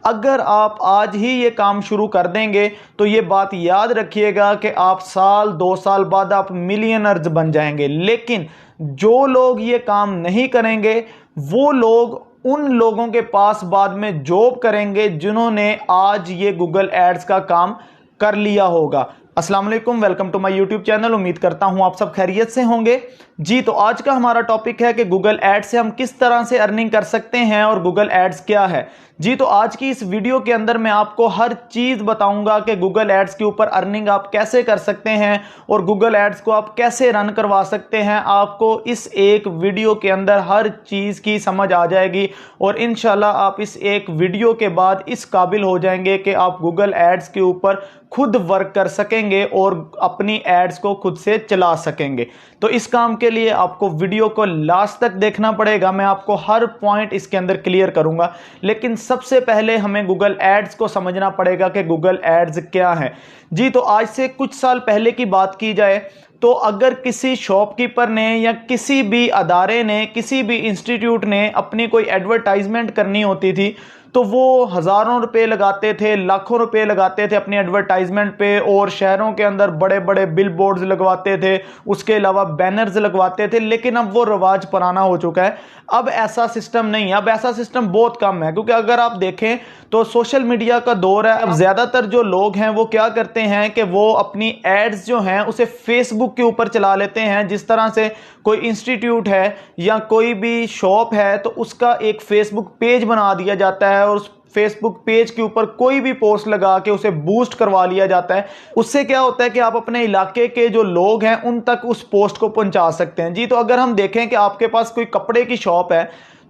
अगर आप आज ही ये काम शुरू कर देंगे तो ये बात याद रखिएगा कि आप साल 2 साल बाद आप मिलियनर्स बन जाएंगे। लेकिन जो लोग ये काम नहीं करेंगे वो लोग उन लोगों के पास बाद में जॉब करेंगे जिन्होंने आज ये गूगल एड्स का काम कर लिया होगा। अस्सलाम वालेकुम, welcome to my YouTube channel. उम्मीद करता हूं आप सब खैरियत से होंगे। जी तो आज का हमारा टॉपिक है कि गूगल एड्स से हम किस तरह से अर्निंग कर सकते हैं और गूगल एड्स क्या है। जी तो आज की इस वीडियो के अंदर मैं आपको हर चीज बताऊंगा कि गूगल एड्स के ऊपर अर्निंग आप कैसे कर सकते हैं और गूगल एड्स को आप कैसे रन करवा सकते हैं। आपको इस एक वीडियो के अंदर हर चीज की समझ आ जाएगी और इंशाल्लाह आप इस एक वीडियो के बाद इस काबिल हो जाएंगे कि आप गूगल एड्स के ऊपर खुद वर्क कर सकेंगे और अपनी एड्स को खुद से चला सकेंगे। तो इस काम के लिए आपको वीडियो को लास्ट तक देखना पड़ेगा। मैं आपको हर पॉइंट इसके अंदर क्लियर करूंगा, लेकिन सबसे पहले हमें गूगल एड्स को समझना पड़ेगा कि गूगल एड्स क्या है। जी तो आज से कुछ साल पहले की बात की जाए तो अगर किसी शॉपकीपर ने या किसी भी अदारे ने, किसी भी इंस्टीट्यूट ने अपनी कोई एडवर्टाइजमेंट करनी होती थी तो वो हज़ारों रुपए लगाते थे, लाखों रुपए लगाते थे अपनी एडवर्टाइजमेंट पे और शहरों के अंदर बड़े बड़े बिल बोर्ड्स लगवाते थे, उसके अलावा बैनर्स लगवाते थे। लेकिन अब वो रिवाज पुराना हो चुका है। अब ऐसा सिस्टम नहीं है, अब ऐसा सिस्टम बहुत कम है, क्योंकि अगर आप देखें तो सोशल मीडिया का दौर है। अब ज़्यादातर जो लोग हैं वो क्या करते हैं कि वो अपनी एड्स जो हैं उसे फेसबुक के ऊपर चला लेते हैं। जिस तरह से कोई इंस्टीट्यूट है या कोई भी शॉप है तो उसका एक फेसबुक पेज बना दिया जाता है और उस फेसबुक पेज के ऊपर कोई भी पोस्ट लगा के उसे बूस्ट करवा लिया जाता है। उससे क्या होता है कि आप अपने इलाके के जो लोग हैं उन तक उस पोस्ट को पहुंचा सकते हैं। जी तो अगर हम देखें कि आपके पास कोई कपड़े की शॉप है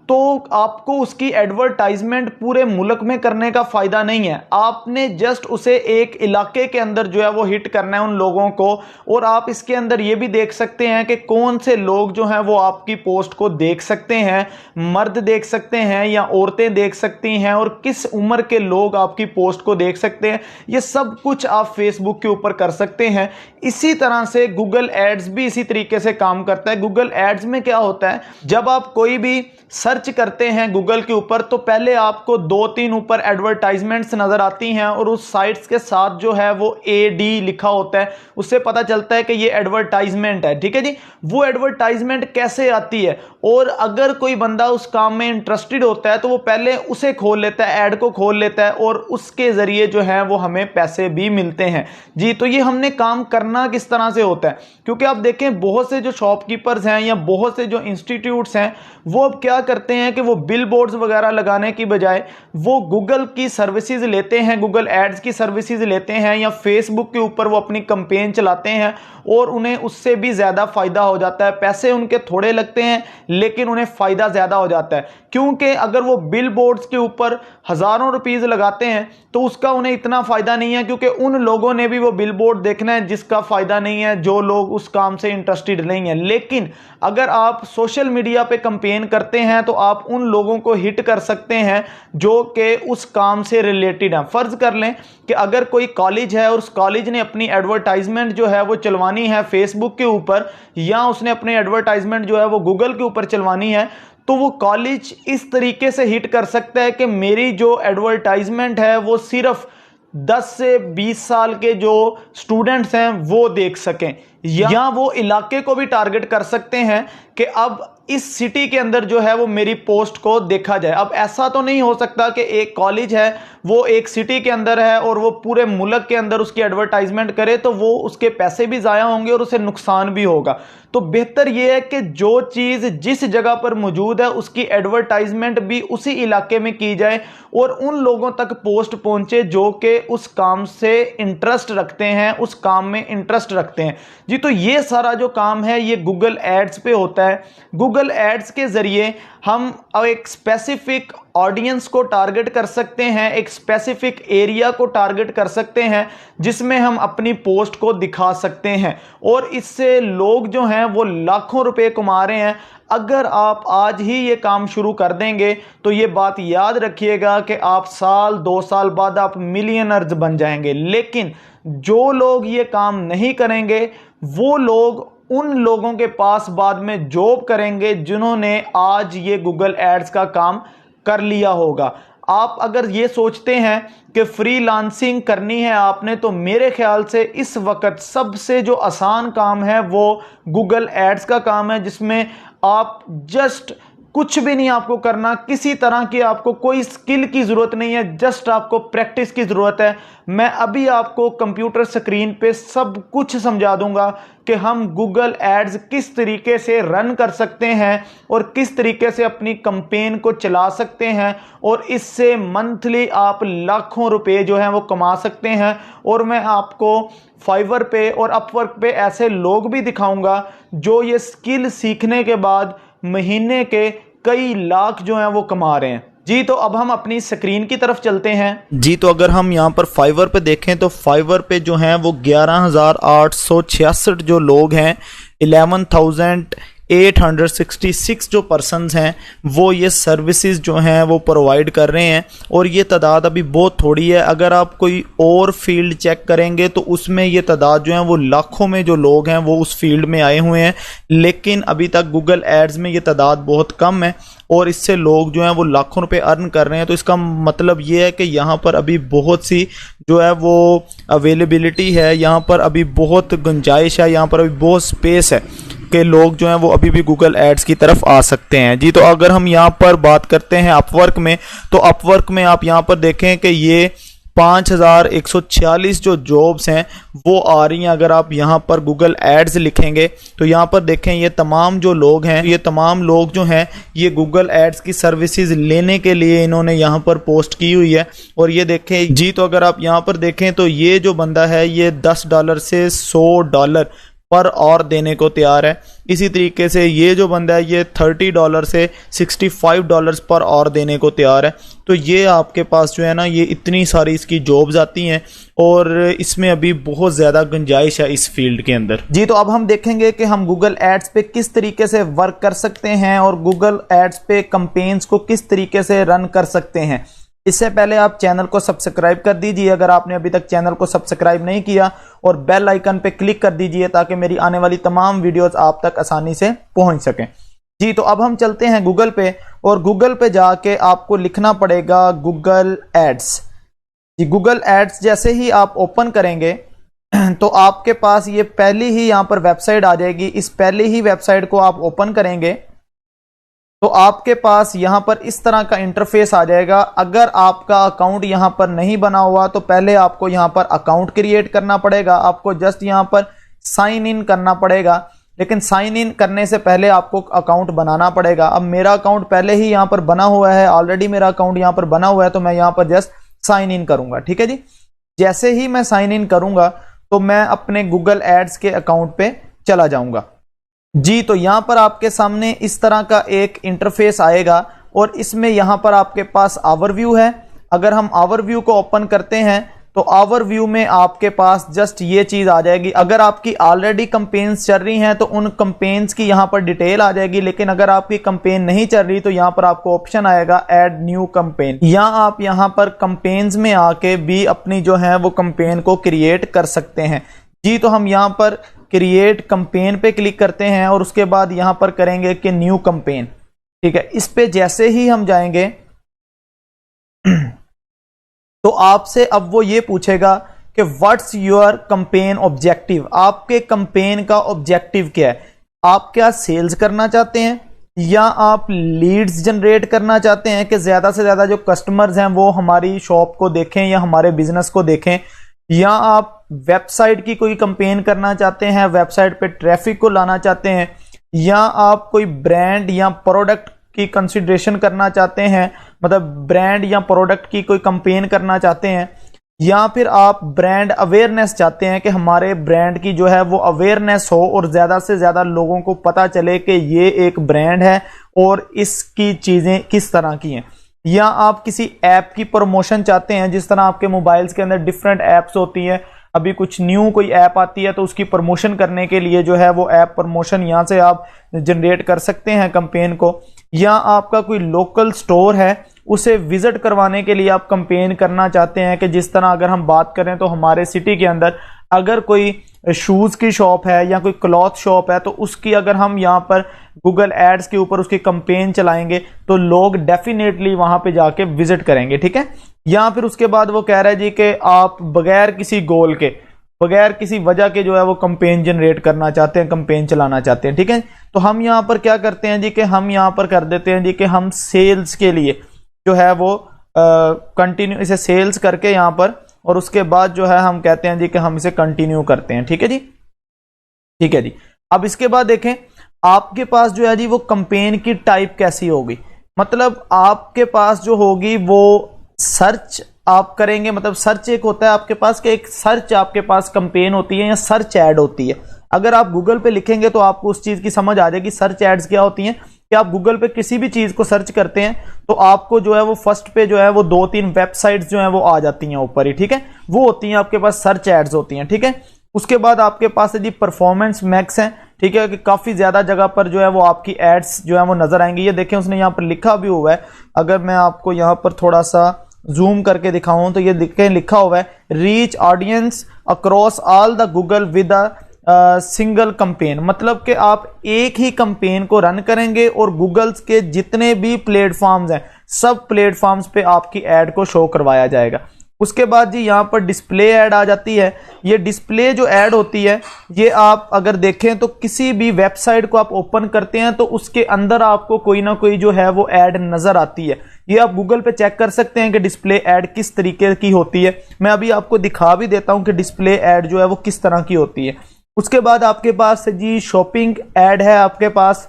तो आपको उसकी एडवर्टाइजमेंट पूरे मुल्क में करने का फायदा नहीं है। आपने जस्ट उसे एक इलाके के अंदर जो है वो हिट करना है उन लोगों को। और आप इसके अंदर ये भी देख सकते हैं कि कौन से लोग जो हैं वो आपकी पोस्ट को देख सकते हैं। मर्द देख सकते हैं या औरतें देख सकती हैं और किस उम्र के लोग आपकी पोस्ट को देख सकते हैं। ये सब कुछ आप फेसबुक के ऊपर कर सकते हैं। इसी तरह से गूगल एड्स भी इसी तरीके से काम करता है। गूगल एड्स में क्या होता है, जब आप कोई भी सर्च करते हैं गूगल के ऊपर तो पहले आपको 2-3 ऊपर एडवर्टाइजमेंट्स नजर आती हैं और उस साइट्स के साथ जो है वो एडी लिखा होता है। उससे पता चलता है कि ये एडवर्टाइजमेंट है। ठीक है जी। वो एडवर्टाइजमेंट कैसे आती है, और अगर कोई बंदा उस काम में इंटरेस्टेड होता है तो वो पहले उसे खोल लेता है, ऐड को खोल लेता है और उसके जरिए जो है वो हमें पैसे भी मिलते हैं। जी तो ये हमने काम करना किस तरह से होता है, क्योंकि आप देखें बहुत से जो शॉपकीपर्स हैं या बहुत से जो इंस्टीट्यूट्स हैं वो अब क्या करते हैं कि वो बिल बोर्ड्स वगैरह लगाने की बजाय वो गूगल की सर्विसेज लेते हैं, गूगल एड्स की सर्विसेज लेते हैं या फेसबुक के ऊपर वो अपनी कैंपेन चलाते हैं और उन्हें उससे भी ज़्यादा फ़ायदा हो जाता है। पैसे उनके थोड़े लगते हैं लेकिन उन्हें फ़ायदा ज़्यादा हो जाता है, क्योंकि अगर वो बिल बोर्ड्स के ऊपर हज़ारों रुपीज़ लगाते हैं तो उसका उन्हें इतना फ़ायदा नहीं है, क्योंकि उन लोगों ने भी वो बिल बोर्ड देखना है जिसका फ़ायदा नहीं है, जो लोग उस काम से इंटरेस्टेड नहीं है। लेकिन अगर आप सोशल मीडिया पे कैंपेन करते हैं तो आप उन लोगों को हिट कर सकते हैं जो कि उस काम से रिलेटेड हैं। फ़र्ज़ कर लें कि अगर कोई कॉलेज है और उस कॉलेज ने अपनी एडवर्टाइजमेंट जो है वो चलवानी है फेसबुक के ऊपर या उसने अपनी एडवर्टाइजमेंट जो है वो गूगल के ऊपर चलवानी है, तो वो कॉलेज इस तरीके से हिट कर सकता है कि मेरी जो एडवर्टाइजमेंट है वो सिर्फ 10 से 20 साल के जो स्टूडेंट्स हैं वो देख सकें, या वो इलाके को भी टारगेट कर सकते हैं कि अब इस सिटी के अंदर जो है वो मेरी पोस्ट को देखा जाए। अब ऐसा तो नहीं हो सकता कि एक कॉलेज है वो एक सिटी के अंदर है और वो पूरे मुल्क के अंदर उसकी एडवर्टाइजमेंट करे, तो वो उसके पैसे भी ज़ाया होंगे और उसे नुकसान भी होगा। तो बेहतर यह है कि जो चीज़ जिस जगह पर मौजूद है उसकी एडवर्टाइजमेंट भी उसी इलाके में की जाए और उन लोगों तक पोस्ट पहुंचे जो कि उस काम से इंटरेस्ट रखते हैं, उस काम में इंटरेस्ट रखते हैं। जी तो ये सारा जो काम है ये गूगल एड्स पे होता है। गूगल एड्स के ज़रिए हम अब एक स्पेसिफिक ऑडियंस को टारगेट कर सकते हैं, एक स्पेसिफिक एरिया को टारगेट कर सकते हैं जिसमें हम अपनी पोस्ट को दिखा सकते हैं और इससे लोग जो हैं वो लाखों रुपए कमा रहे हैं। अगर आप आज ही ये काम शुरू कर देंगे तो ये बात याद रखिएगा कि आप साल 2 साल बाद आप मिलियनर्स बन जाएंगे। लेकिन जो लोग ये काम नहीं करेंगे वो लोग उन लोगों के पास बाद में जॉब करेंगे जिन्होंने आज ये गूगल एड्स का काम कर लिया होगा। आप अगर ये सोचते हैं कि फ्रीलांसिंग करनी है आपने, तो मेरे ख्याल से इस वक्त सबसे जो आसान काम है वो गूगल एड्स का काम है, जिसमें आप जस्ट कुछ भी नहीं आपको करना, किसी तरह की आपको कोई स्किल की ज़रूरत नहीं है, जस्ट आपको प्रैक्टिस की ज़रूरत है। मैं अभी आपको कंप्यूटर स्क्रीन पे सब कुछ समझा दूंगा कि हम गूगल एड्स किस तरीके से रन कर सकते हैं और किस तरीके से अपनी कैंपेन को चला सकते हैं, और इससे मंथली आप लाखों रुपए जो हैं वो कमा सकते हैं। और मैं आपको फाइवर पे और अपवर्क पे ऐसे लोग भी दिखाऊंगा जो ये स्किल सीखने के बाद महीने के कई लाख जो हैं वो कमा रहे हैं। जी तो अब हम अपनी स्क्रीन की तरफ चलते हैं। जी तो अगर हम यहाँ पर फाइवर पे देखें तो फाइवर पे जो हैं वो 11,866 जो लोग हैं, 11,866 जो पर्सन्स हैं वो ये सर्विसेज जो हैं वो प्रोवाइड कर रहे हैं। और ये तादाद अभी बहुत थोड़ी है। अगर आप कोई और फील्ड चेक करेंगे तो उसमें ये तादाद जो है वो लाखों में जो लोग हैं वो उस फील्ड में आए हुए हैं, लेकिन अभी तक गूगल एड्स में ये तादाद बहुत कम है और इससे लोग जो हैं वो लाखों रुपए अर्न कर रहे हैं। तो इसका मतलब ये है कि यहाँ पर अभी बहुत सी जो है वो अवेलेबिलिटी है, यहाँ पर अभी बहुत गुंजाइश है, यहाँ पर अभी बहुत स्पेस है कि लोग जो हैं वो अभी भी गूगल एड्स की तरफ आ सकते हैं। जी तो अगर हम यहाँ पर बात करते हैं अपवर्क में, तो अपवर्क में आप यहाँ पर देखें कि ये 5,146 जो जॉब्स हैं वो आ रही हैं। अगर आप यहाँ पर गूगल एड्स लिखेंगे तो यहाँ पर देखें ये तमाम जो लोग हैं, ये तमाम लोग जो हैं ये गूगल एड्स की सर्विसेज लेने के लिए इन्होंने यहाँ पर पोस्ट की हुई है। और ये देखें जी, तो अगर आप यहाँ पर देखें तो ये जो बंदा है ये $10 से $100 पर आवर देने को तैयार है। इसी तरीके से ये जो बंदा है ये $30 से $65 पर आवर देने को तैयार है। तो ये आपके पास जो है ना, ये इतनी सारी इसकी जॉब्स आती हैं और इसमें अभी बहुत ज़्यादा गुंजाइश है इस फील्ड के अंदर। जी तो अब हम देखेंगे कि हम गूगल एड्स पे किस तरीके से वर्क कर सकते हैं और गूगल एड्स पे कैंपेन्स को किस तरीके से रन कर सकते हैं। इससे पहले आप चैनल को सब्सक्राइब कर दीजिए अगर आपने अभी तक चैनल को सब्सक्राइब नहीं किया, और बेल आइकन पे क्लिक कर दीजिए ताकि मेरी आने वाली तमाम वीडियोस आप तक आसानी से पहुंच सकें। जी तो अब हम चलते हैं गूगल पे, और गूगल पे जाके आपको लिखना पड़ेगा गूगल एड्स। जी गूगल एड्स जैसे ही आप ओपन करेंगे तो आपके पास ये पहली ही यहाँ पर वेबसाइट आ जाएगी। इस पहली ही वेबसाइट को आप ओपन करेंगे तो आपके पास यहां पर इस तरह का इंटरफेस आ जाएगा। अगर आपका अकाउंट यहां पर नहीं बना हुआ तो पहले आपको यहां पर अकाउंट क्रिएट करना पड़ेगा। आपको जस्ट यहां पर साइन इन करना पड़ेगा, लेकिन साइन इन करने से पहले आपको अकाउंट बनाना पड़ेगा। अब मेरा अकाउंट पहले ही यहां पर बना हुआ है, ऑलरेडी मेरा अकाउंट यहां पर बना हुआ है, तो मैं यहां पर जस्ट साइन इन करूंगा। ठीक है जी, जैसे ही मैं साइन इन करूंगा तो मैं अपने गूगल एड्स के अकाउंट पे चला जाऊंगा। जी तो यहां पर आपके सामने इस तरह का एक इंटरफेस आएगा और इसमें यहां पर आपके पास ओवरव्यू है। अगर हम ओवरव्यू को ओपन करते हैं तो ओवरव्यू में आपके पास जस्ट ये चीज आ जाएगी। अगर आपकी ऑलरेडी कैंपेन्स चल रही हैं तो उन कैंपेन्स की यहां पर डिटेल आ जाएगी, लेकिन अगर आपकी कैंपेन नहीं चल रही तो यहां पर आपको ऑप्शन आएगा ऐड न्यू कैंपेन। यहां आप यहां पर कैंपेन्स में आके भी अपनी जो है वो कैंपेन को क्रिएट कर सकते हैं। जी तो हम यहां पर क्रिएट कैंपेन पे क्लिक करते हैं और उसके बाद यहां पर करेंगे कि न्यू कैंपेन। ठीक है, इस पे जैसे ही हम जाएंगे तो आपसे अब वो ये पूछेगा कि व्हाट्स योर कैंपेन ऑब्जेक्टिव। आपके कैंपेन का ऑब्जेक्टिव क्या है? आप क्या सेल्स करना चाहते हैं या आप लीड्स जनरेट करना चाहते हैं कि ज्यादा से ज्यादा जो कस्टमर्स हैं वो हमारी शॉप को देखें या हमारे बिजनेस को देखें, या आप वेबसाइट की कोई कैंपेन करना चाहते हैं, वेबसाइट पे ट्रैफिक को लाना चाहते हैं, या आप कोई ब्रांड या प्रोडक्ट की कंसिडरेशन करना चाहते हैं, मतलब ब्रांड या प्रोडक्ट की कोई कैंपेन करना चाहते हैं, या फिर आप ब्रांड अवेयरनेस चाहते हैं कि हमारे ब्रांड की जो है वो अवेयरनेस हो और ज्यादा से ज्यादा लोगों को पता चले कि ये एक ब्रांड है और इसकी चीजें किस तरह की हैं, या आप किसी ऐप की प्रमोशन चाहते हैं। जिस तरह आपके मोबाइल्स के अंदर डिफरेंट ऐप्स होती हैं, अभी कुछ न्यू कोई ऐप आती है तो उसकी प्रमोशन करने के लिए जो है वो ऐप प्रमोशन यहां से आप जनरेट कर सकते हैं कैंपेन को, या आपका कोई लोकल स्टोर है उसे विजिट करवाने के लिए आप कैंपेन करना चाहते हैं कि जिस तरह अगर हम बात करें तो हमारे सिटी के अंदर अगर कोई शूज़ की शॉप है या कोई क्लॉथ शॉप है तो उसकी अगर हम यहाँ पर गूगल एड्स के ऊपर उसकी कंपेन चलाएंगे तो लोग डेफिनेटली वहां पे जाके विजिट करेंगे, ठीक है। या फिर उसके बाद वो कह रहा है जी कि आप बगैर किसी गोल के, बगैर किसी वजह के जो है वो कंपेन जनरेट करना चाहते हैं, कंपेन चलाना चाहते हैं, ठीक है। तो हम यहाँ पर क्या करते हैं जी कि हम यहाँ पर कर देते हैं जी कि हम सेल्स के लिए जो है वो कंटिन्यू इसे सेल्स करके यहाँ पर, और उसके बाद जो है हम कहते हैं जी कि हम इसे कंटिन्यू करते हैं, ठीक है जी, ठीक है जी। अब इसके बाद देखें आपके पास जो है जी वो कंपेन की टाइप कैसी होगी, मतलब आपके पास जो होगी वो सर्च आप करेंगे, मतलब सर्च एक होता है आपके पास कि एक सर्च आपके पास कंपेन होती है या सर्च ऐड होती है। अगर आप गूगल पे लिखेंगे तो आपको उस चीज की समझ आ जाएगी सर्च एड्स क्या होती हैं, कि आप गूगल पे किसी भी चीज को सर्च करते हैं तो आपको जो है वो फर्स्ट पे जो है वो 2-3 वेबसाइट्स जो है वो आ जाती हैं ऊपर ही, ठीक है, वो होती हैं आपके पास सर्च एड्स होती हैं, ठीक है। उसके बाद आपके पास जी परफॉर्मेंस मैक्स है, ठीक है, कि काफी ज्यादा जगह पर जो है वो आपकी एड्स जो है वो नजर आएंगी। ये देखें उसने यहाँ पर लिखा भी हुआ है, अगर मैं आपको यहाँ पर थोड़ा सा जूम करके दिखाऊं तो ये लिखा हुआ है reach audience across all the Google with single campaign, मतलब कि आप एक ही कंपेन को रन करेंगे और गूगल्स के जितने भी प्लेटफॉर्म्स हैं सब प्लेटफॉर्म्स पे आपकी ऐड को शो करवाया जाएगा। उसके बाद जी यहाँ पर डिस्प्ले ऐड आ जाती है। ये डिस्प्ले जो ऐड होती है ये आप अगर देखें तो किसी भी वेबसाइट को आप ओपन करते हैं तो उसके अंदर आपको कोई ना कोई जो है वो ऐड नजर आती है। ये आप गूगल पे चेक कर सकते हैं कि डिस्प्ले ऐड किस तरीके की होती है। मैं अभी आपको दिखा भी देता हूं कि डिस्प्ले ऐड जो है वो किस तरह की होती है। उसके बाद आपके पास जी शॉपिंग ऐड है आपके पास,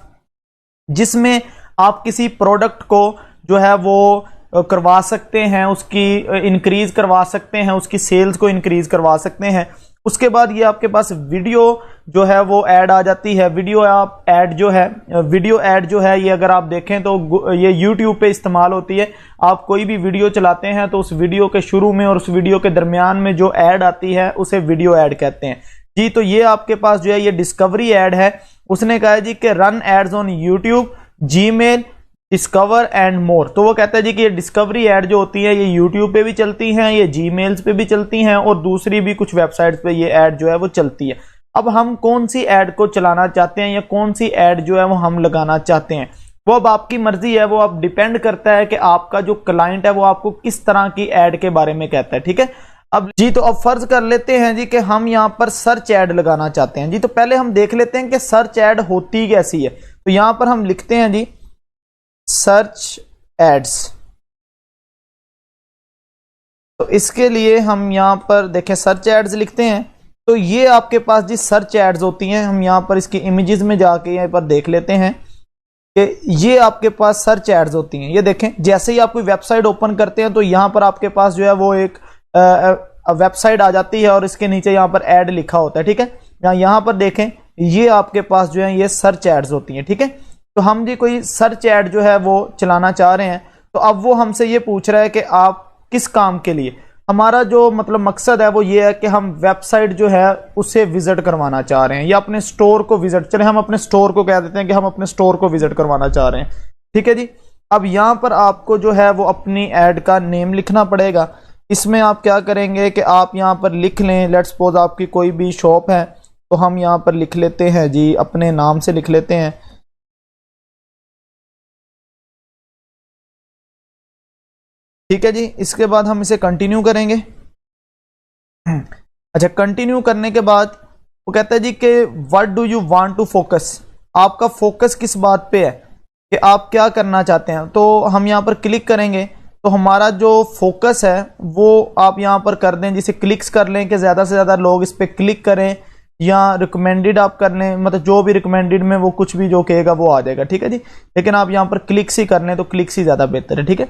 जिसमें आप किसी प्रोडक्ट को जो है वो करवा सकते हैं, उसकी इंक्रीज करवा सकते हैं, उसकी सेल्स को इंक्रीज करवा सकते हैं। उसके बाद ये आपके पास वीडियो जो है वो ऐड आ जाती है। वीडियो आप ऐड जो है, वीडियो ऐड जो है ये अगर आप देखें तो ये YouTube पे इस्तेमाल होती है। आप कोई भी वीडियो चलाते हैं तो उस वीडियो के शुरू में और उस वीडियो के दरमियान में जो ऐड आती है उसे वीडियो ऐड कहते हैं जी। तो ये आपके पास जो है ये डिस्कवरी ऐड है। उसने कहा है जी कि run ads on YouTube, Gmail, Discover and more. तो वो कहता है जी कि ये डिस्कवरी ऐड जो होती है ये यूट्यूब पे भी चलती हैं, ये जीमेल्स पे भी चलती हैं और दूसरी भी कुछ वेबसाइट्स पे ये ऐड जो है वो चलती है। अब हम कौन सी ऐड को चलाना चाहते हैं या कौन सी ऐड जो है वो हम लगाना चाहते हैं वो अब आपकी मर्जी है, वो अब डिपेंड करता है कि आपका जो क्लाइंट है वो आपको किस तरह की ऐड के बारे में कहता है, ठीक है। अब जी तो अब फर्ज कर लेते हैं जी कि हम यहां पर सर्च ऐड लगाना चाहते हैं जी। तो पहले हम देख लेते हैं कि सर्च ऐड होती कैसी है। तो यहां पर हम लिखते हैं जी सर्च एड्स। तो इसके लिए हम यहां पर देखें सर्च एड्स लिखते हैं तो ये आपके पास जी सर्च एड्स होती हैं। हम यहां पर इसकी इमेजेस में जाके यहां पर देख लेते हैं कि ये आपके पास सर्च एड्स होती हैं। ये देखें जैसे ही आप कोई वेबसाइट ओपन करते हैं तो यहां पर आपके पास जो है वो एक वेबसाइट आ जाती है और इसके नीचे यहां पर ऐड लिखा होता है, ठीक है। यहां पर देखें ये आपके पास जो है ये सर्च एड्स होती हैं, ठीक है। तो हम जी कोई सर्च ऐड जो है वो चलाना चाह रहे हैं तो अब वो हमसे ये पूछ रहा है कि आप किस काम के लिए, हमारा जो मतलब मकसद है वो ये है कि हम वेबसाइट जो है उसे विजिट करवाना चाह रहे हैं या अपने स्टोर को विजिट, चले हम अपने स्टोर को कह देते हैं कि हम अपने स्टोर को विजिट करवाना चाह रहे हैं, ठीक है जी। अब यहां पर आपको जो है वो अपनी ऐड का नेम लिखना पड़ेगा। इसमें आप क्या करेंगे कि आप यहां पर लिख लें, लेट्स सपोज आपकी कोई भी शॉप है तो हम यहां पर लिख लेते हैं जी अपने नाम से लिख लेते हैं, ठीक है जी। इसके बाद हम इसे कंटिन्यू करेंगे। अच्छा, कंटिन्यू करने के बाद वो कहता है जी कि what do you want to focus, आपका फोकस किस बात पे है कि आप क्या करना चाहते हैं। तो हम यहाँ पर क्लिक करेंगे तो हमारा जो फोकस है वो आप यहाँ पर कर दें, जिसे क्लिक्स कर लें कि ज़्यादा से ज़्यादा लोग इस पर क्लिक करें या रिकमेंडेड आप कर लें, मतलब जो भी रिकमेंडेड में वो कुछ भी जो कहेगा वो आ जाएगा, ठीक है जी। लेकिन आप यहाँ पर क्लिक्स ही कर लें तो क्लिक्स ही ज़्यादा बेहतर है, ठीक है।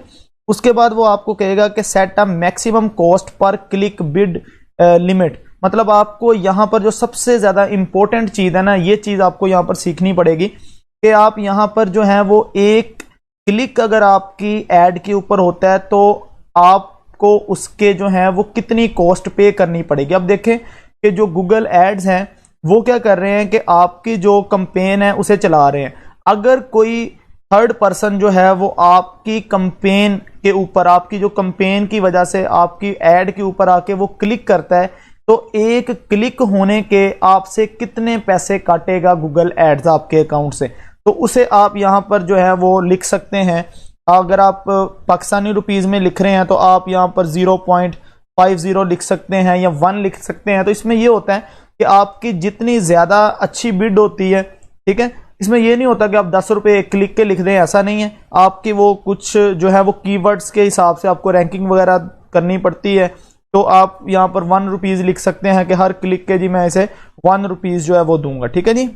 उसके बाद वो आपको कहेगा कि set a maximum cost per click bid limit, मतलब आपको यहाँ पर जो सबसे ज़्यादा इंपॉर्टेंट चीज़ है ना, ये चीज़ आपको यहाँ पर सीखनी पड़ेगी कि आप यहाँ पर जो है वो एक क्लिक अगर आपकी ऐड के ऊपर होता है तो आपको उसके जो है वो कितनी कॉस्ट पे करनी पड़ेगी। अब देखें कि जो गूगल एड्स हैं वो क्या कर रहे हैं कि आपकी जो कंपेन है उसे चला रहे हैं। अगर कोई थर्ड पर्सन जो है वो आपकी कंपेन के ऊपर, आपकी जो कंपेन की वजह से आपकी ऐड के ऊपर आके वो क्लिक करता है, तो एक क्लिक होने के आपसे कितने पैसे काटेगा गूगल एड्स आपके अकाउंट से, तो उसे आप यहां पर जो है वो लिख सकते हैं। अगर आप पाकिस्तानी रुपीस में लिख रहे हैं तो आप यहां पर 0.50 लिख सकते हैं या 1 लिख सकते हैं। तो इसमें यह होता है कि आपकी जितनी ज्यादा अच्छी बिड होती है, ठीक है, इसमें यह नहीं होता कि आप 10 रुपए एक क्लिक के लिख दें, ऐसा नहीं है। आपकी वो कुछ जो है वो कीवर्ड्स के हिसाब से आपको रैंकिंग वगैरह करनी पड़ती है। तो आप यहां पर 1 रुपीज लिख सकते हैं कि हर क्लिक के जी मैं इसे 1 रुपीज जो है वो दूंगा, ठीक है जी।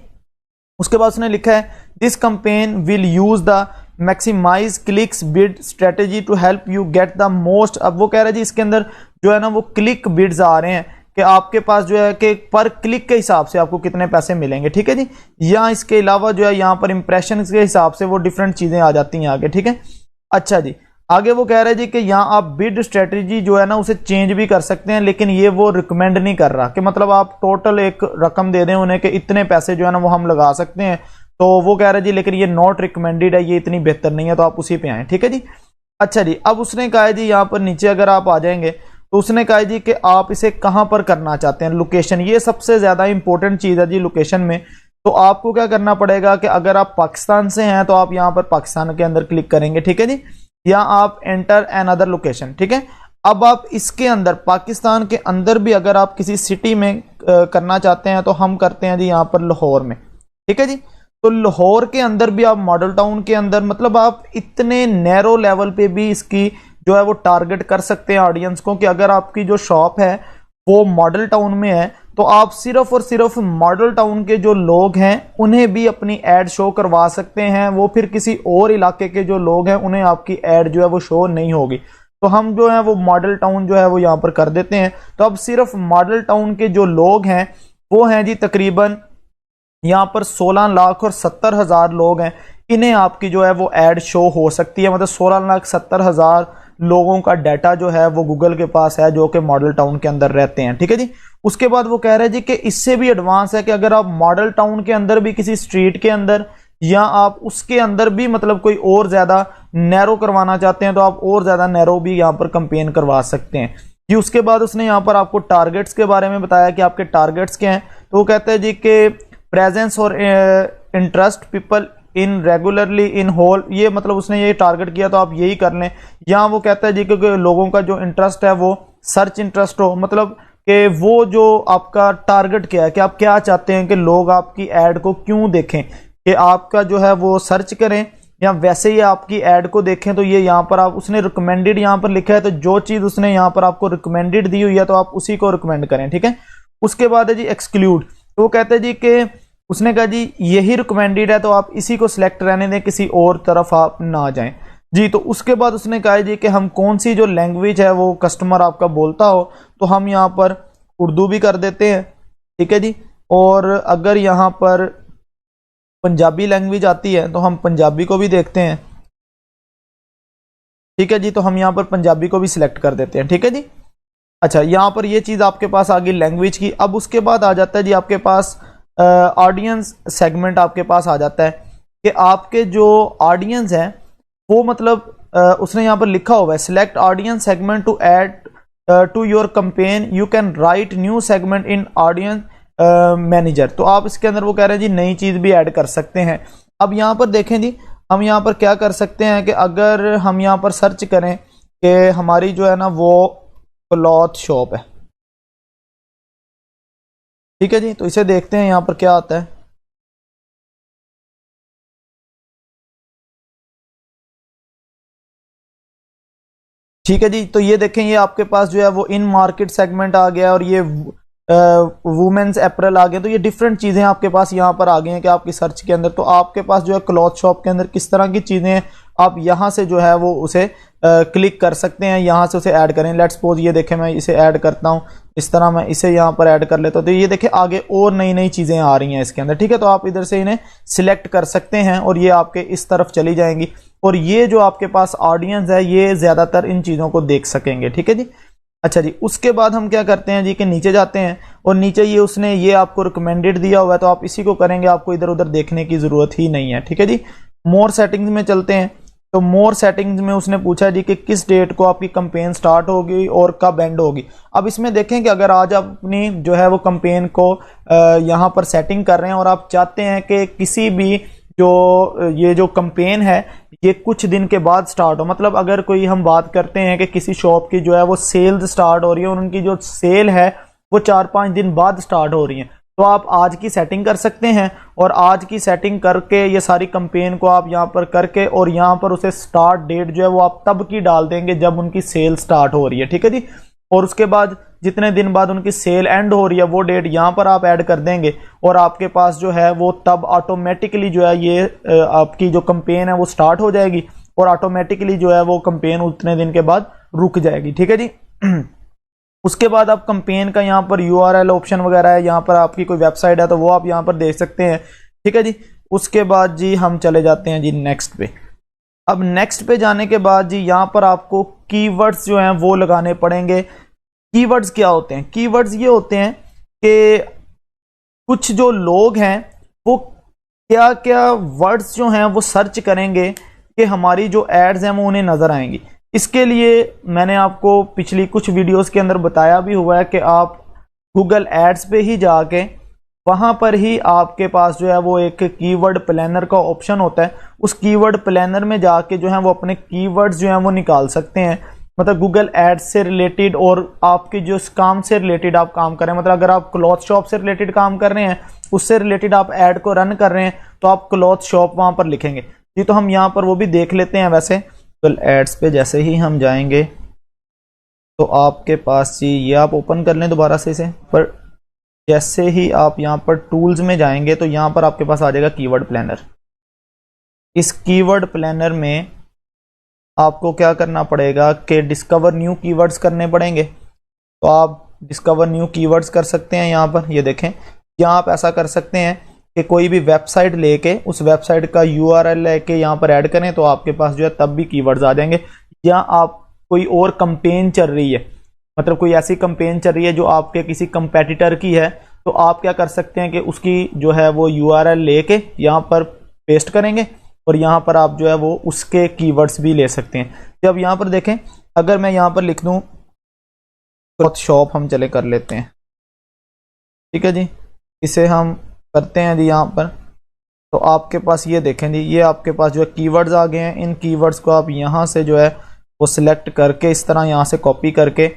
उसके बाद उसने लिखा है this campaign will use the maximize clicks bid strategy to help you get the most. अब वो कह रहा है जी इसके अंदर जो है ना वो क्लिक बिड्स आ रहे हैं कि आपके पास जो है कि पर क्लिक के हिसाब से आपको कितने पैसे मिलेंगे, ठीक है जी। या इसके अलावा जो है यहाँ पर इंप्रेशन के हिसाब से वो डिफरेंट चीजें आ जाती हैं आगे, ठीक है। अच्छा जी, आगे वो कह रहे हैं जी कि यहाँ आप बिड स्ट्रेटेजी जो है ना उसे चेंज भी कर सकते हैं, लेकिन ये वो रिकमेंड नहीं कर रहा कि मतलब आप टोटल एक रकम दे दें उन्हें कि इतने पैसे जो है ना वो हम लगा सकते हैं। तो वो कह रहे हैं जी लेकिन ये नॉट रिकमेंडेड है, ये इतनी बेहतर नहीं है, तो आप उसी पे आए, ठीक है जी। अच्छा जी, अब उसने कहा है जी यहाँ पर नीचे अगर आप आ जाएंगे तो उसने कहा जी कि आप इसे कहां पर करना चाहते हैं, लोकेशन, ये सबसे ज्यादा इंपॉर्टेंट चीज है जी लोकेशन में। तो आपको क्या करना पड़ेगा कि अगर आप पाकिस्तान से हैं तो आप यहां पर पाकिस्तान के अंदर क्लिक करेंगे, ठीक है जी, या आप एंटर एन अदर लोकेशन, ठीक है। अब आप इसके अंदर पाकिस्तान के अंदर भी अगर आप किसी सिटी में करना चाहते हैं तो हम करते हैं जी यहां पर लाहौर में, ठीक है जी। तो लाहौर के अंदर भी आप मॉडल टाउन के अंदर, मतलब आप इतने नैरो लेवल पे भी इसकी जो है वो टारगेट कर सकते हैं ऑडियंस को कि अगर आपकी जो शॉप है वो मॉडल टाउन में है तो आप सिर्फ और सिर्फ मॉडल टाउन के जो लोग हैं उन्हें भी अपनी एड शो करवा सकते हैं। वो फिर किसी और इलाके के जो लोग हैं उन्हें आपकी एड जो है वो शो नहीं होगी। तो हम जो है वो मॉडल टाउन जो है वो यहां पर कर देते हैं। तो अब सिर्फ मॉडल टाउन के जो लोग हैं वो हैं जी तकरीबन यहां पर 16,70,000 लोग हैं, इन्हें आपकी जो है वो एड शो हो सकती है। मतलब 16,70,000 लोगों का डाटा जो है वो गूगल के पास है जो कि मॉडल टाउन के अंदर रहते हैं, ठीक है जी। उसके बाद वो कह रहे हैं जी कि इससे भी एडवांस है कि अगर आप मॉडल टाउन के अंदर भी किसी स्ट्रीट के अंदर या आप उसके अंदर भी मतलब कोई और ज्यादा नैरो करवाना चाहते हैं तो आप और ज्यादा नैरो भी यहां पर कंपेन करवा सकते हैं जी। उसके बाद उसने यहां पर आपको टारगेट्स के बारे में बताया कि आपके टारगेट्स क्या हैं। तो वो कहते हैं जी कि प्रेजेंस और interest people in regularly in whole, ये मतलब उसने ये टारगेट किया तो आप यही कर लें। यहाँ वो कहता है जी क्योंकि लोगों का जो इंटरेस्ट है वो सर्च इंटरेस्ट हो, मतलब कि वो जो आपका टारगेट क्या है कि आप क्या चाहते हैं कि लोग आपकी एड को क्यों देखें, कि आपका जो है वो सर्च करें या वैसे ही आपकी एड को देखें। तो ये यहाँ पर आप उसने रिकमेंडेड यहाँ पर लिखा है, तो जो चीज उसने यहाँ पर आपको रिकमेंडेड दी हुई है तो आप उसी को रिकमेंड करें, ठीक है। उसके बाद है जी एक्सक्लूड, तो वो कहते हैं जी कि उसने कहा जी यही रिकमेंडेड है तो आप इसी को सिलेक्ट रहने दें, किसी और तरफ आप ना जाएं जी। तो उसके बाद उसने कहा जी कि हम कौन सी जो लैंग्वेज है वो कस्टमर आपका बोलता हो, तो हम यहाँ पर उर्दू भी कर देते हैं, ठीक है जी। और अगर यहाँ पर पंजाबी लैंग्वेज आती है तो हम पंजाबी को भी देखते हैं, ठीक है जी। तो हम यहाँ पर पंजाबी को भी सिलेक्ट कर देते हैं, ठीक है जी। अच्छा, यहाँ पर ये चीज आपके पास आ गई लैंग्वेज की। अब उसके बाद आ जाता है जी आपके पास ऑडियंस सेगमेंट आपके पास आ जाता है कि आपके जो ऑडियंस हैं वो मतलब उसने यहाँ पर लिखा हुआ है select audience segment to add to your campaign, you can write new segment in audience manager. तो आप इसके अंदर वो कह रहे हैं जी नई चीज भी ऐड कर सकते हैं। अब यहाँ पर देखें जी हम यहाँ पर क्या कर सकते हैं कि अगर हम यहाँ पर सर्च करें कि हमारी जो है ना वो क्लॉथ शॉप है, ठीक है जी। तो इसे देखते हैं यहां पर क्या आता है। ठीक है जी, तो ये देखें ये आपके पास जो है वो इन मार्केट सेगमेंट आ गया और ये वुमेन्स अप्रैल आ गया। तो ये डिफरेंट चीजें आपके पास यहाँ पर आ गई हैं कि आपकी सर्च के अंदर। तो आपके पास जो है क्लॉथ शॉप के अंदर किस तरह की चीजें आप यहाँ से जो है वो उसे क्लिक कर सकते हैं, यहाँ से उसे ऐड करें। लेट्स सपोज ये देखें मैं इसे ऐड करता हूँ, इस तरह मैं इसे यहाँ पर ऐड कर लेता हूँ। तो ये देखें आगे और नई नई चीजें आ रही हैं इसके अंदर, ठीक है। तो आप इधर से इन्हें सिलेक्ट कर सकते हैं और ये आपके इस तरफ चली जाएंगी और ये जो आपके पास ऑडियंस है ये ज्यादातर इन चीजों को देख सकेंगे, ठीक है जी। अच्छा जी, उसके बाद हम क्या करते हैं जी कि नीचे जाते हैं और नीचे ये उसने ये आपको रिकमेंडेड दिया हुआ है तो आप इसी को करेंगे, आपको इधर उधर देखने की जरूरत ही नहीं है, ठीक है जी। मोर सेटिंग्स में चलते हैं। तो मोर सेटिंग्स में उसने पूछा जी कि किस डेट को आपकी कंपेन स्टार्ट होगी और कब एंड होगी। अब इसमें देखें कि अगर आज आप अपनी जो है वो कंपेन को यहाँ पर सेटिंग कर रहे हैं और आप चाहते हैं कि किसी भी जो ये जो कंपेन है ये कुछ दिन के बाद स्टार्ट हो, मतलब अगर कोई हम बात करते हैं कि किसी शॉप की जो है वो सेल्स स्टार्ट हो रही है और उनकी जो सेल है वो 4-5 दिन बाद स्टार्ट हो रही है, तो आप आज की सेटिंग कर सकते हैं और आज की सेटिंग करके ये सारी कंपेन को आप यहाँ पर करके और यहाँ पर उसे स्टार्ट डेट जो है वो आप तब की डाल देंगे जब उनकी सेल स्टार्ट हो रही है, ठीक है जी। और उसके बाद जितने दिन बाद उनकी सेल एंड हो रही है वो डेट यहाँ पर आप ऐड कर देंगे और आपके पास जो है वो तब ऑटोमेटिकली जो है ये आपकी जो कंपेन है वो स्टार्ट हो जाएगी और ऑटोमेटिकली जो है वो कंपेन उतने दिन के बाद रुक जाएगी, ठीक है जी। उसके बाद आप कंपेन का यहाँ पर URL ऑप्शन वगैरह है, यहाँ पर आपकी कोई वेबसाइट है तो वो आप यहाँ पर देख सकते हैं, ठीक है जी। उसके बाद जी हम चले जाते हैं जी नेक्स्ट पे। अब नेक्स्ट पे जाने के बाद जी यहाँ पर आपको कीवर्ड्स जो हैं वो लगाने पड़ेंगे। कीवर्ड्स क्या होते हैं? कीवर्ड्स ये होते हैं कि कुछ जो लोग हैं वो क्या क्या वर्ड्स जो हैं वो सर्च करेंगे कि हमारी जो एड्स हैं वो उन्हें नजर आएंगी। इसके लिए मैंने आपको पिछली कुछ वीडियोस के अंदर बताया भी हुआ है कि आप गूगल एड्स पे ही जाके वहां पर ही आपके पास जो है वो एक कीवर्ड प्लानर का ऑप्शन होता है, उस कीवर्ड प्लानर में जाके जो है वो अपने कीवर्ड्स जो हैं वो निकाल सकते हैं। मतलब गूगल एड्स से रिलेटेड और आपके जो काम से रिलेटेड आप काम कर रहे हैं, मतलब अगर आप क्लॉथ शॉप से रिलेटेड काम कर रहे हैं उससे रिलेटेड आप ऐड को रन कर रहे हैं तो आप क्लॉथ शॉप वहां पर लिखेंगे जी। तो हम यहाँ पर वो भी देख लेते हैं। वैसे गूगल एड्स पे जैसे ही हम जाएंगे तो आपके पास जी ये आप ओपन कर लें दोबारा से इसे, पर जैसे ही आप यहाँ पर टूल्स में जाएंगे तो यहाँ पर आपके पास आ जाएगा कीवर्ड प्लानर। इस कीवर्ड प्लानर में आपको क्या करना पड़ेगा कि डिस्कवर न्यू कीवर्ड्स करने पड़ेंगे। तो आप डिस्कवर न्यू कीवर्ड्स कर सकते हैं। यहाँ पर ये देखें, यहाँ आप ऐसा कर सकते हैं कि कोई भी वेबसाइट लेके उस वेबसाइट का URL लेके यहाँ पर ऐड करें तो आपके पास जो है तब भी कीवर्ड्स आ जाएंगे। या आप कोई और कंपेन चल रही है, मतलब कोई ऐसी कंपेन चल रही है जो आपके किसी कंपेटिटर की है, तो आप क्या कर सकते हैं कि उसकी जो है वो URL लेके यहाँ पर पेस्ट करेंगे और यहाँ पर आप जो है वो उसके कीवर्ड्स भी ले सकते हैं। जब यहाँ पर देखें, अगर मैं यहाँ पर लिख दूँ क्लॉथ शॉप, हम चले कर लेते हैं, ठीक है जी। इसे हम करते हैं जी यहाँ पर, तो आपके पास ये देखें जी, ये आपके पास जो है कीवर्ड्स आ गए हैं। इन कीवर्ड्स को आप यहाँ से जो है वो सिलेक्ट करके इस तरह यहाँ से कॉपी करके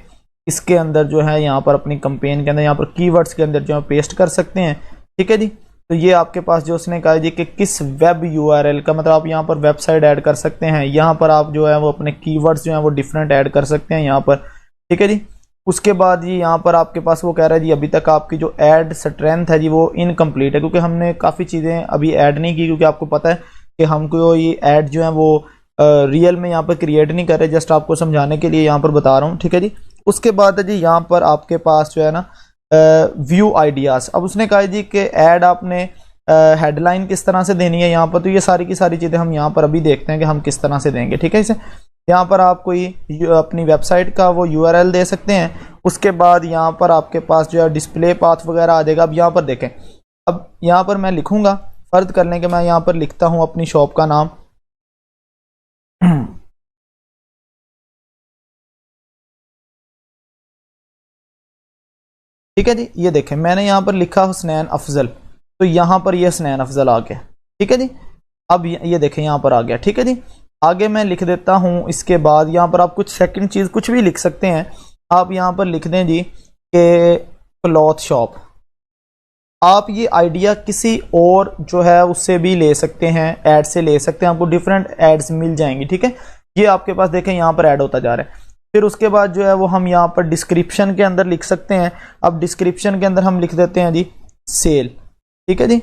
इसके अंदर जो है यहाँ पर अपनी कंपेन के अंदर यहाँ पर कीवर्ड्स के अंदर जो है पेस्ट कर सकते हैं, ठीक है जी। तो ये आपके पास जो उसने कहा जी कि किस वेब URL का, मतलब आप यहाँ पर वेबसाइट ऐड कर सकते हैं, यहाँ पर आप जो है वो अपने कीवर्ड्स जो है वो डिफरेंट ऐड कर सकते हैं यहाँ पर, ठीक है जी। उसके बाद जी यहाँ पर आपके पास वो कह रहा है जी अभी तक आपकी जो ऐड स्ट्रेंथ है जी वो इनकम्प्लीट है, क्योंकि हमने काफ़ी चीज़ें अभी ऐड नहीं की, क्योंकि आपको पता है कि हमको ये ऐड जो है वो रियल में यहाँ पर क्रिएट नहीं कर रहे, जस्ट आपको समझाने के लिए यहाँ पर बता रहा हूँ, ठीक है जी। उसके बाद जी यहाँ पर आपके पास जो है ना व्यू आइडियाज़। अब उसने कहा जी कि ऐड आपने हेडलाइन किस तरह से देनी है यहाँ पर, तो ये सारी की सारी चीज़ें हम यहाँ पर अभी देखते हैं कि हम किस तरह से देंगे, ठीक है। इसे यहाँ पर आप कोई अपनी वेबसाइट का वो URL दे सकते हैं। उसके बाद यहाँ पर आपके पास जो है डिस्प्ले पाथ वगैरह आ जाएगा। अब यहाँ पर देखें, अब यहाँ पर मैं लिखूंगा, फर्ज कर लें कि मैं यहाँ पर लिखता हूँ अपनी शॉप का नाम, ठीक है जी। ये देखें मैंने यहाँ पर लिखा हुसनैन अफजल, तो यहाँ पर ये हुसनैन अफजल आ गया, ठीक है जी। अब ये देखें यहाँ पर आ गया, ठीक है जी। आगे मैं लिख देता हूँ। इसके बाद यहाँ पर आप कुछ सेकंड चीज़ कुछ भी लिख सकते हैं। आप यहाँ पर लिख दें जी कि क्लॉथ शॉप। आप ये आइडिया किसी और जो है उससे भी ले सकते हैं, ऐड से ले सकते हैं, आपको डिफरेंट एड्स मिल जाएंगी, ठीक है। ये आपके पास देखें यहाँ पर ऐड होता जा रहा है। फिर उसके बाद जो है वो हम यहाँ पर डिस्क्रिप्शन के अंदर लिख सकते हैं। अब डिस्क्रिप्शन के अंदर हम लिख देते हैं जी सेल, ठीक है जी,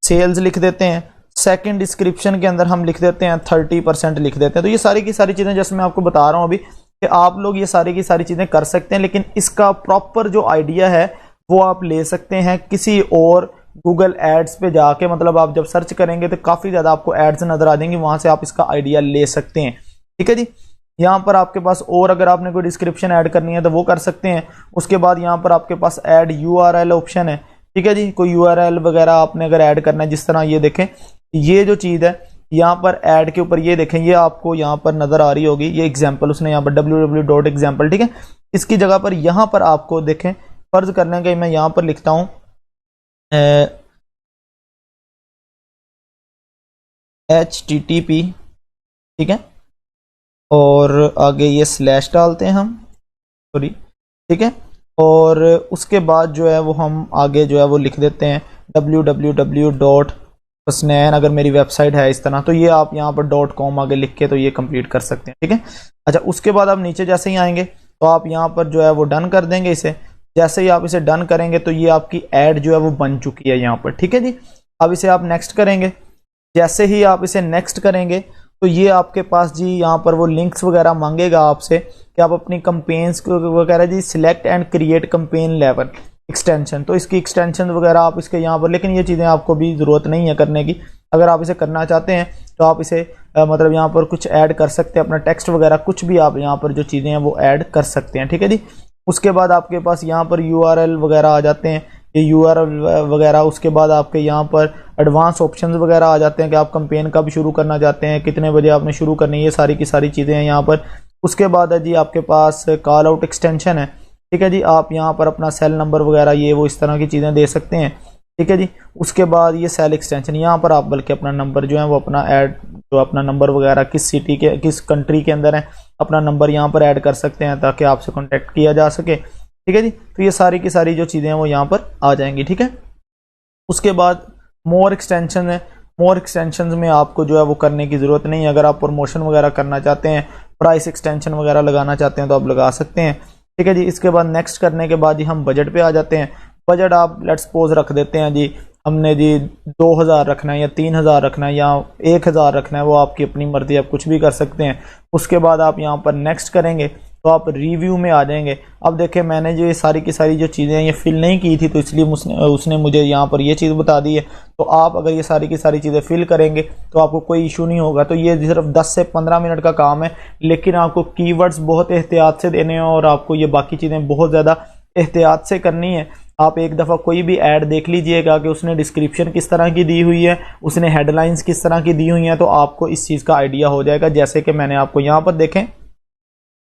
सेल्स लिख देते हैं। सेकंड डिस्क्रिप्शन के अंदर हम लिख देते हैं 30% लिख देते हैं। तो ये सारी की सारी चीज़ें जैसे मैं आपको बता रहा हूँ अभी कि आप लोग ये सारी की सारी चीज़ें कर सकते हैं, लेकिन इसका प्रॉपर जो आइडिया है वो आप ले सकते हैं किसी और गूगल एड्स पे जाके। मतलब आप जब सर्च करेंगे तो काफ़ी ज़्यादा आपको एड्स नज़र आ जाएंगी, वहाँ से आप इसका आइडिया ले सकते हैं, ठीक है जी। यहाँ पर आपके पास और अगर आपने कोई डिस्क्रिप्शन ऐड करनी है तो वो कर सकते हैं। उसके बाद यहाँ पर आपके पास ऐड URL ऑप्शन है, ठीक है जी। कोई URL वगैरह आपने अगर ऐड करना है, जिस तरह ये देखें, ये जो चीज़ है यहाँ पर ऐड के ऊपर ये देखें, ये आपको यहाँ पर नजर आ रही होगी, ये एग्जाम्पल उसने यहाँ पर www.example, ठीक है। इसकी जगह पर यहाँ पर आपको देखें, फर्ज करने के मैं यहाँ पर लिखता हूँ HTTP, ठीक है, और आगे ये स्लैश डालते हैं हम, सॉरी, ठीक है, और उसके बाद जो है वो हम आगे जो है वो लिख देते हैं www.husnain, अगर मेरी वेबसाइट है इस तरह तो ये आप यहाँ पर .com आगे लिख के तो ये कंप्लीट कर सकते हैं, ठीक है। अच्छा, उसके बाद आप नीचे जैसे ही आएंगे तो आप यहाँ पर जो है वो डन कर देंगे इसे। जैसे ही आप इसे डन करेंगे तो ये आपकी ऐड जो है वो बन चुकी है यहाँ पर, ठीक है जी। अब इसे आप नेक्स्ट करेंगे। जैसे ही आप इसे नेक्स्ट करेंगे तो ये आपके पास जी यहाँ पर वो लिंक्स वगैरह मांगेगा आपसे कि आप अपनी कंपेन्स वगैरह जी select and create campaign level extension, तो इसकी एक्सटेंशन वगैरह आप इसके यहाँ पर, लेकिन ये चीज़ें आपको भी ज़रूरत नहीं है करने की। अगर आप इसे करना चाहते हैं तो आप इसे मतलब यहाँ पर कुछ ऐड कर सकते हैं, अपना टेक्स्ट वगैरह कुछ भी आप यहाँ पर जो चीज़ें हैं वो ऐड कर सकते हैं, ठीक है जी। उसके बाद आपके पास यहाँ पर URL वगैरह आ जाते हैं, ये URL वगैरह। उसके बाद आपके यहाँ पर एडवांस ऑप्शंस वगैरह आ जाते हैं कि आप कंपेन कब शुरू करना चाहते हैं, कितने बजे आपने शुरू करनी है, ये सारी की सारी चीज़ें हैं यहाँ पर। उसके बाद है जी आपके पास कॉल आउट एक्सटेंशन है, ठीक है जी। आप यहाँ पर अपना सेल नंबर वगैरह ये वो इस तरह की चीज़ें दे सकते हैं, ठीक है जी। उसके बाद ये सेल एक्सटेंशन, यहाँ पर आप बल्कि अपना नंबर जो है वो अपना ऐड, जो अपना नंबर वगैरह किस सिटी के किस कंट्री के अंदर है, अपना नंबर यहाँ पर ऐड कर सकते हैं ताकि आपसे कॉन्टेक्ट किया जा सके, ठीक है जी। तो ये सारी की सारी जो चीज़ें हैं वो यहाँ पर आ जाएंगी, ठीक है। उसके बाद मोर एक्सटेंशन है। मोर एक्सटेंशन में आपको जो है वो करने की ज़रूरत नहीं है। अगर आप प्रमोशन वगैरह करना चाहते हैं, प्राइस एक्सटेंशन वगैरह लगाना चाहते हैं तो आप लगा सकते हैं, ठीक है जी। इसके बाद नेक्स्ट करने के बाद ही हम बजट पे आ जाते हैं। बजट आप लेट्स सपोज रख देते हैं जी, हमने जी 2000 रखना है या 3000 रखना है या 1000 रखना है, वो आपकी अपनी मर्जी, आप कुछ भी कर सकते हैं। उसके बाद आप यहाँ पर नेक्स्ट करेंगे तो आप रिव्यू में आ जाएंगे। अब देखें, मैंने जो ये सारी की सारी जो चीज़ें हैं ये फिल नहीं की थी तो इसलिए उसने मुझे यहाँ पर ये चीज़ बता दी है। तो आप अगर ये सारी की सारी चीज़ें फिल करेंगे तो आपको कोई इशू नहीं होगा। तो ये सिर्फ 10 से 15 मिनट का काम है, लेकिन आपको कीवर्ड्स बहुत एहतियात से देने हैं और आपको ये बाकी चीज़ें बहुत ज़्यादा एहतियात से करनी है। आप एक दफ़ा कोई भी ऐड देख लीजिएगा कि उसने डिस्क्रिप्शन किस तरह की दी हुई है, उसने हेडलाइंस किस तरह की दी हुई हैं, तो आपको इस चीज़ का आइडिया हो जाएगा। जैसे कि मैंने आपको यहाँ पर देखें,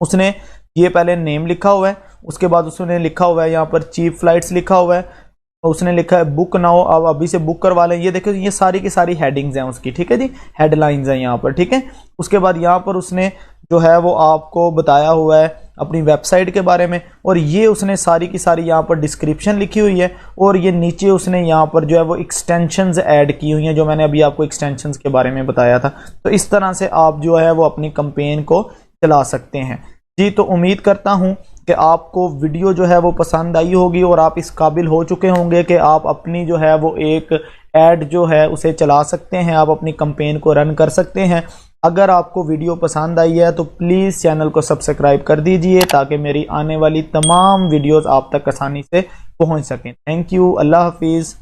उसने ये पहले नेम लिखा हुआ है, उसके बाद उसने लिखा हुआ है यहाँ पर चीप फ्लाइट्स लिखा हुआ है, उसने लिखा है बुक नाउ, अब अभी से बुक करवा लें। ये देखो, ये सारी की सारी हेडिंग्स हैं उसकी, ठीक है जी, हेडलाइंस हैं यहाँ पर, ठीक है। उसके बाद यहाँ पर उसने जो है वो आपको बताया हुआ है अपनी वेबसाइट के बारे में, और ये उसने सारी की सारी यहाँ पर डिस्क्रिप्शन लिखी हुई है, और ये नीचे उसने यहाँ पर जो है वो एक्सटेंशंस ऐड की हुई हैं, जो मैंने अभी आपको एक्सटेंशंस के बारे में बताया था। तो इस तरह से आप जो है वो अपनी कंपेन को चला सकते हैं जी। तो उम्मीद करता हूँ कि आपको वीडियो जो है वो पसंद आई होगी और आप इस काबिल हो चुके होंगे कि आप अपनी जो है वो एक ऐड जो है उसे चला सकते हैं, आप अपनी कंपेन को रन कर सकते हैं। अगर आपको वीडियो पसंद आई है तो प्लीज़ चैनल को सब्सक्राइब कर दीजिए ताकि मेरी आने वाली तमाम वीडियोस आप तक आसानी से पहुंच सकें। थैंक यू, अल्लाह हाफिज़।